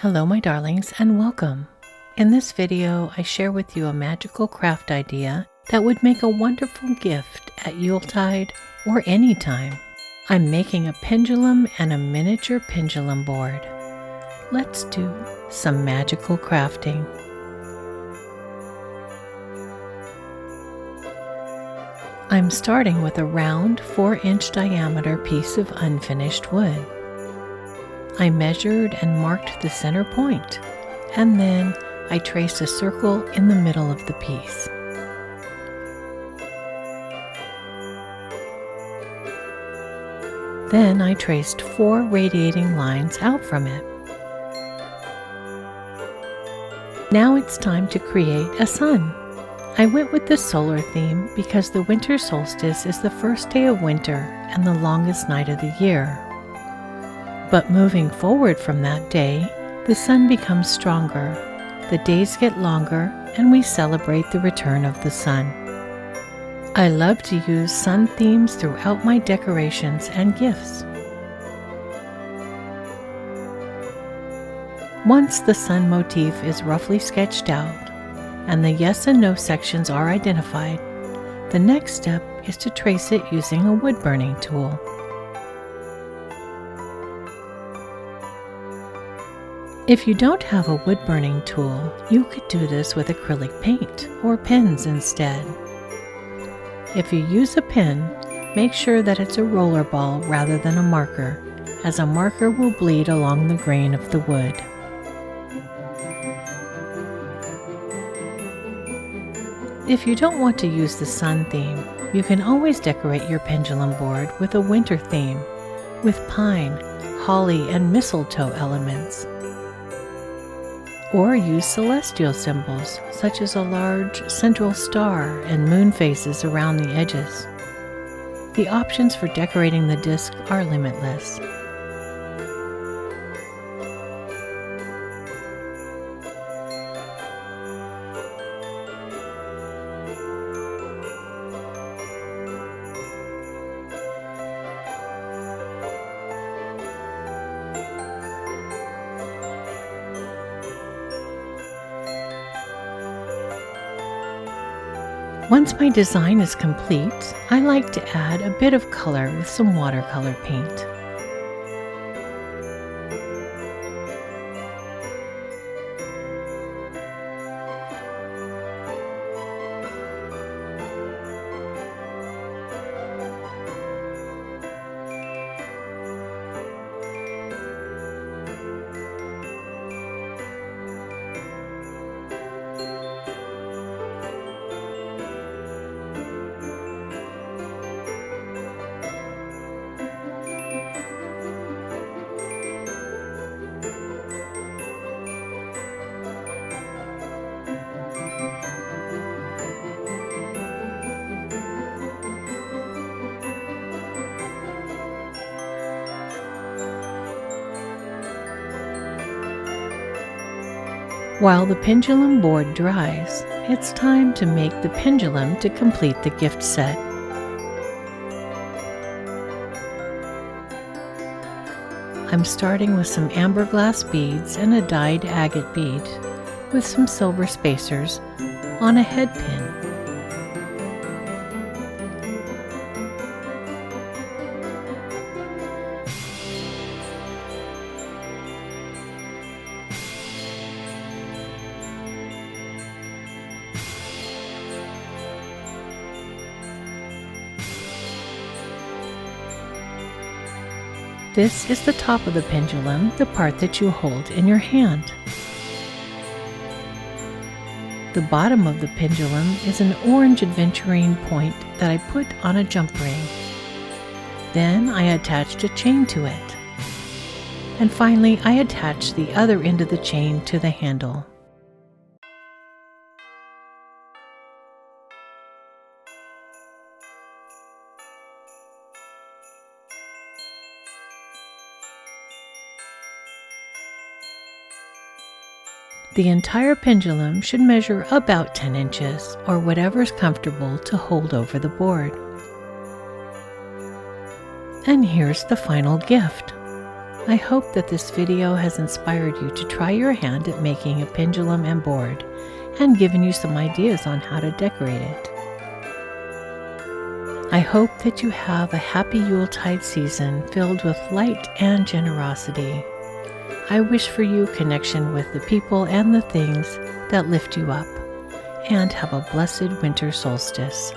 Hello my darlings and welcome. In this video I share with you a magical craft idea that would make a wonderful gift at Yuletide or any time. I'm making a pendulum and a miniature pendulum board. Let's do some magical crafting. I'm starting with a round 4-inch diameter piece of unfinished wood. I measured and marked the center point, and then I traced a circle in the middle of the piece. Then I traced 4 radiating lines out from it. Now it's time to create a sun. I went with the solar theme because the winter solstice is the first day of winter and the longest night of the year. But moving forward from that day, the sun becomes stronger, the days get longer, and we celebrate the return of the sun. I love to use sun themes throughout my decorations and gifts. Once the sun motif is roughly sketched out, and the yes and no sections are identified, the next step is to trace it using a wood burning tool. If you don't have a wood burning tool, you could do this with acrylic paint or pens instead. If you use a pen, make sure that it's a roller ball rather than a marker, as a marker will bleed along the grain of the wood. If you don't want to use the sun theme, you can always decorate your pendulum board with a winter theme, with pine, holly, and mistletoe elements. Or use celestial symbols, such as a large central star and moon phases around the edges. The options for decorating the disc are limitless. Once my design is complete, I like to add a bit of color with some watercolor paint. While the pendulum board dries, it's time to make the pendulum to complete the gift set. I'm starting with some amber glass beads and a dyed agate bead with some silver spacers on a head pin. This is the top of the pendulum, the part that you hold in your hand. The bottom of the pendulum is an orange adventurine point that I put on a jump ring. Then I attached a chain to it. And finally I attached the other end of the chain to the handle. The entire pendulum should measure about 10 inches, or whatever's comfortable to hold over the board. And here's the final gift. I hope that this video has inspired you to try your hand at making a pendulum and board, and given you some ideas on how to decorate it. I hope that you have a happy Yuletide season filled with light and generosity. I wish for you connection with the people and the things that lift you up, and have a blessed winter solstice.